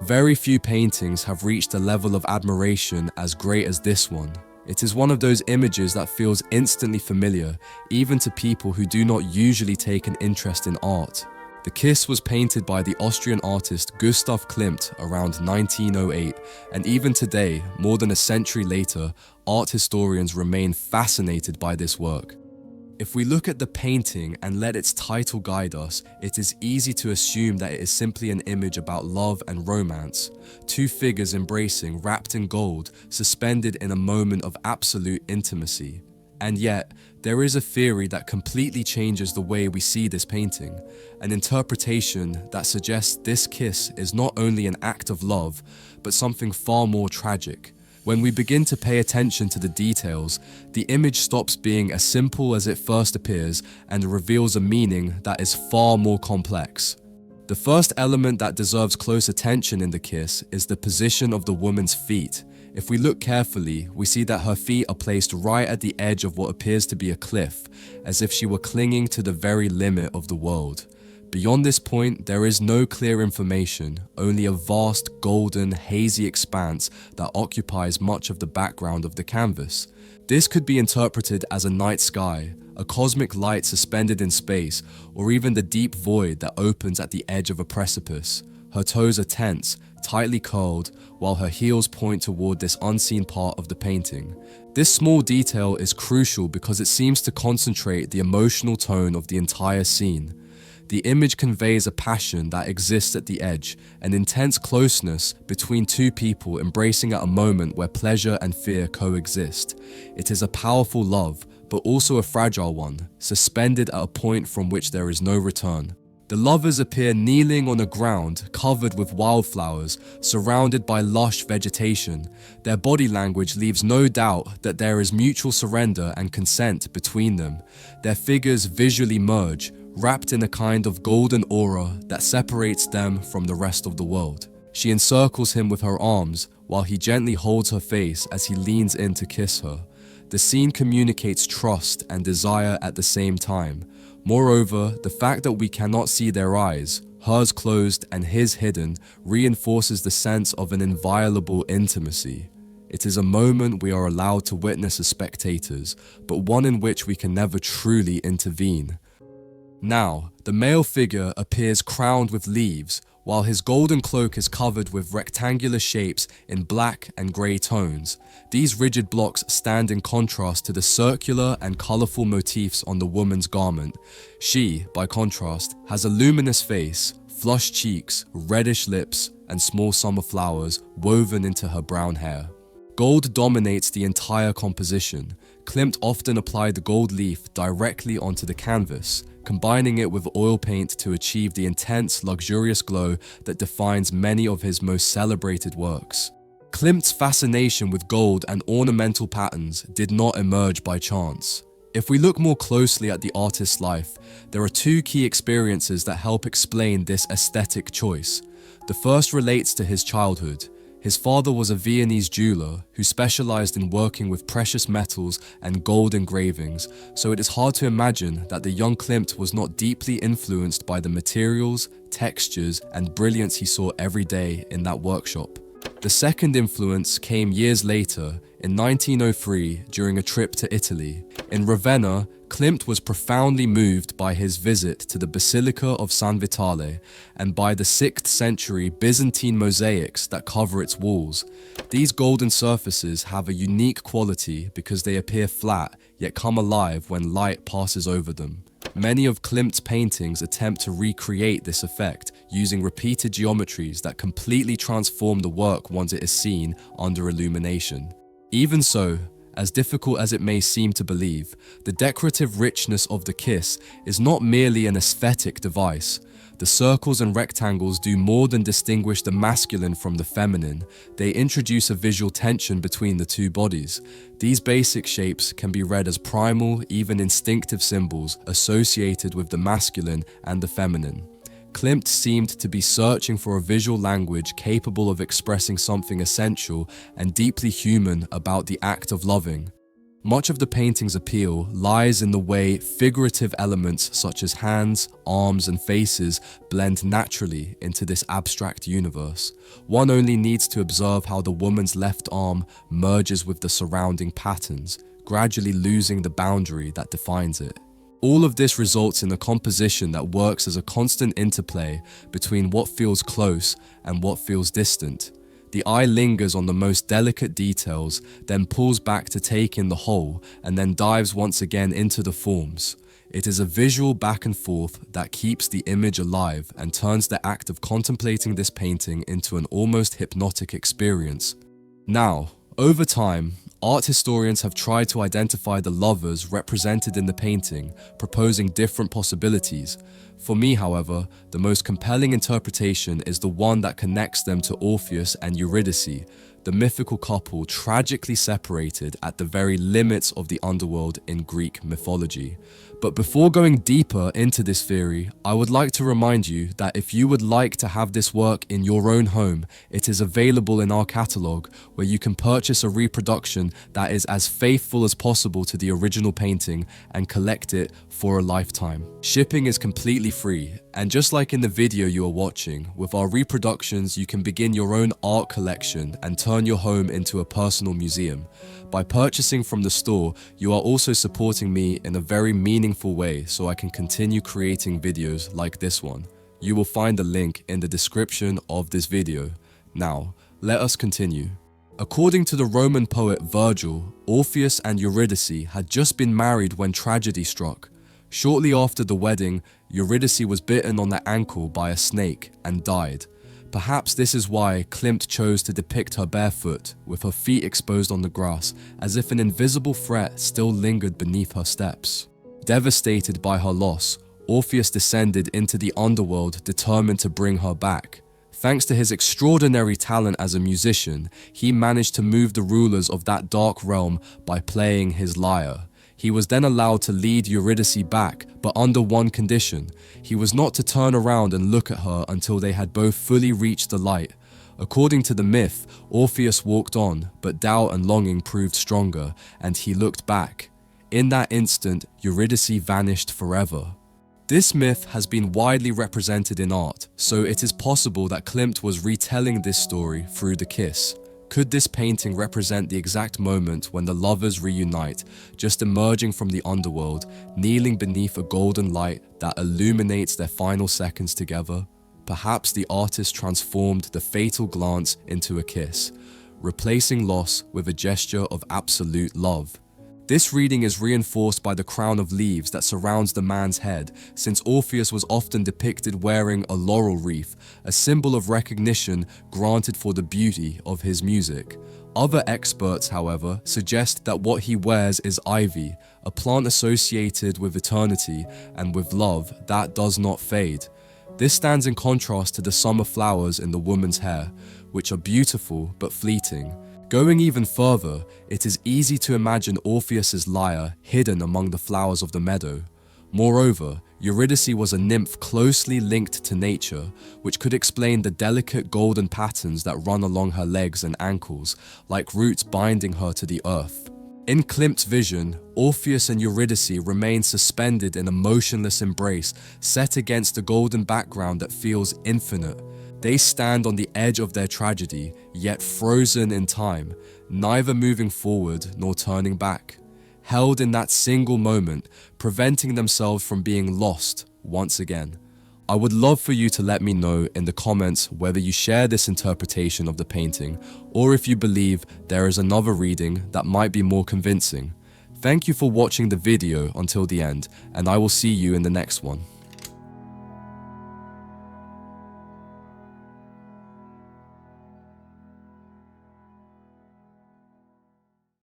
Very few paintings have reached a level of admiration as great as this one. It is one of those images that feels instantly familiar, even to people who do not usually take an interest in art. The Kiss was painted by the Austrian artist Gustav Klimt around 1908, and even today, more than a century later, art historians remain fascinated by this work. If we look at the painting and let its title guide us, it is easy to assume that it is simply an image about love and romance. Two figures embracing, wrapped in gold, suspended in a moment of absolute intimacy. And yet, there is a theory that completely changes the way we see this painting, an interpretation that suggests this kiss is not only an act of love, but something far more tragic. When we begin to pay attention to the details, the image stops being as simple as it first appears and reveals a meaning that is far more complex. The first element that deserves close attention in the kiss is the position of the woman's feet. If we look carefully, we see that her feet are placed right at the edge of what appears to be a cliff, as if she were clinging to the very limit of the world. Beyond this point, there is no clear information, only a vast, golden, hazy expanse that occupies much of the background of the canvas. This could be interpreted as a night sky, a cosmic light suspended in space, or even the deep void that opens at the edge of a precipice. Her toes are tense, tightly curled, while her heels point toward this unseen part of the painting. This small detail is crucial because it seems to concentrate the emotional tone of the entire scene. The image conveys a passion that exists at the edge, an intense closeness between two people embracing at a moment where pleasure and fear coexist. It is a powerful love, but also a fragile one, suspended at a point from which there is no return. The lovers appear kneeling on a ground covered with wildflowers, surrounded by lush vegetation. Their body language leaves no doubt that there is mutual surrender and consent between them. Their figures visually merge, wrapped in a kind of golden aura that separates them from the rest of the world. She encircles him with her arms, while he gently holds her face as he leans in to kiss her. The scene communicates trust and desire at the same time. Moreover, the fact that we cannot see their eyes, hers closed and his hidden, reinforces the sense of an inviolable intimacy. It is a moment we are allowed to witness as spectators, but one in which we can never truly intervene. Now, the male figure appears crowned with leaves, while his golden cloak is covered with rectangular shapes in black and grey tones. These rigid blocks stand in contrast to the circular and colourful motifs on the woman's garment. She, by contrast, has a luminous face, flushed cheeks, reddish lips, and small summer flowers woven into her brown hair. Gold dominates the entire composition. Klimt often applied the gold leaf directly onto the canvas, combining it with oil paint to achieve the intense, luxurious glow that defines many of his most celebrated works. Klimt's fascination with gold and ornamental patterns did not emerge by chance. If we look more closely at the artist's life, there are two key experiences that help explain this aesthetic choice. The first relates to his childhood. His father was a Viennese jeweler who specialized in working with precious metals and gold engravings, so it is hard to imagine that the young Klimt was not deeply influenced by the materials, textures, and brilliance he saw every day in that workshop. The second influence came years later, in 1903, during a trip to Italy. In Ravenna, Klimt was profoundly moved by his visit to the Basilica of San Vitale and by the 6th century Byzantine mosaics that cover its walls. These golden surfaces have a unique quality because they appear flat yet come alive when light passes over them. Many of Klimt's paintings attempt to recreate this effect using repeated geometries that completely transform the work once it is seen under illumination. Even so, as difficult as it may seem to believe, the decorative richness of the kiss is not merely an aesthetic device. The circles and rectangles do more than distinguish the masculine from the feminine. They introduce a visual tension between the two bodies. These basic shapes can be read as primal, even instinctive symbols associated with the masculine and the feminine. Klimt seemed to be searching for a visual language capable of expressing something essential and deeply human about the act of loving. Much of the painting's appeal lies in the way figurative elements such as hands, arms, and faces blend naturally into this abstract universe. One only needs to observe how the woman's left arm merges with the surrounding patterns, gradually losing the boundary that defines it. All of this results in a composition that works as a constant interplay between what feels close and what feels distant. The eye lingers on the most delicate details, then pulls back to take in the whole, and then dives once again into the forms. It is a visual back and forth that keeps the image alive and turns the act of contemplating this painting into an almost hypnotic experience. Now, over time, art historians have tried to identify the lovers represented in the painting, proposing different possibilities. For me, however, the most compelling interpretation is the one that connects them to Orpheus and Eurydice, the mythical couple tragically separated at the very limits of the underworld in Greek mythology. But before going deeper into this theory, I would like to remind you that if you would like to have this work in your own home, it is available in our catalogue, where you can purchase a reproduction that is as faithful as possible to the original painting and collect it for a lifetime. Shipping is completely free, and just like in the video you are watching, with our reproductions you can begin your own art collection and turn your home into a personal museum. By purchasing from the store, you are also supporting me in a very meaningful way so I can continue creating videos like this one. You will find the link in the description of this video. Now, let us continue. According to the Roman poet Virgil, Orpheus and Eurydice had just been married when tragedy struck. Shortly after the wedding, Eurydice was bitten on the ankle by a snake and died. Perhaps this is why Klimt chose to depict her barefoot, with her feet exposed on the grass, as if an invisible threat still lingered beneath her steps. Devastated by her loss, Orpheus descended into the underworld, determined to bring her back. Thanks to his extraordinary talent as a musician, he managed to move the rulers of that dark realm by playing his lyre. He was then allowed to lead Eurydice back, but under one condition. He was not to turn around and look at her until they had both fully reached the light. According to the myth, Orpheus walked on, but doubt and longing proved stronger, and he looked back. In that instant, Eurydice vanished forever. This myth has been widely represented in art, so it is possible that Klimt was retelling this story through the kiss. Could this painting represent the exact moment when the lovers reunite, just emerging from the underworld, kneeling beneath a golden light that illuminates their final seconds together? Perhaps the artist transformed the fatal glance into a kiss, replacing loss with a gesture of absolute love. This reading is reinforced by the crown of leaves that surrounds the man's head, since Orpheus was often depicted wearing a laurel wreath, a symbol of recognition granted for the beauty of his music. Other experts, however, suggest that what he wears is ivy, a plant associated with eternity and with love that does not fade. This stands in contrast to the summer flowers in the woman's hair, which are beautiful but fleeting. Going even further, it is easy to imagine Orpheus's lyre hidden among the flowers of the meadow. Moreover, Eurydice was a nymph closely linked to nature, which could explain the delicate golden patterns that run along her legs and ankles, like roots binding her to the earth. In Klimt's vision, Orpheus and Eurydice remain suspended in a motionless embrace, set against a golden background that feels infinite. They stand on the edge of their tragedy, yet frozen in time, neither moving forward nor turning back, held in that single moment, preventing themselves from being lost once again. I would love for you to let me know in the comments whether you share this interpretation of the painting, or if you believe there is another reading that might be more convincing. Thank you for watching the video until the end, and I will see you in the next one.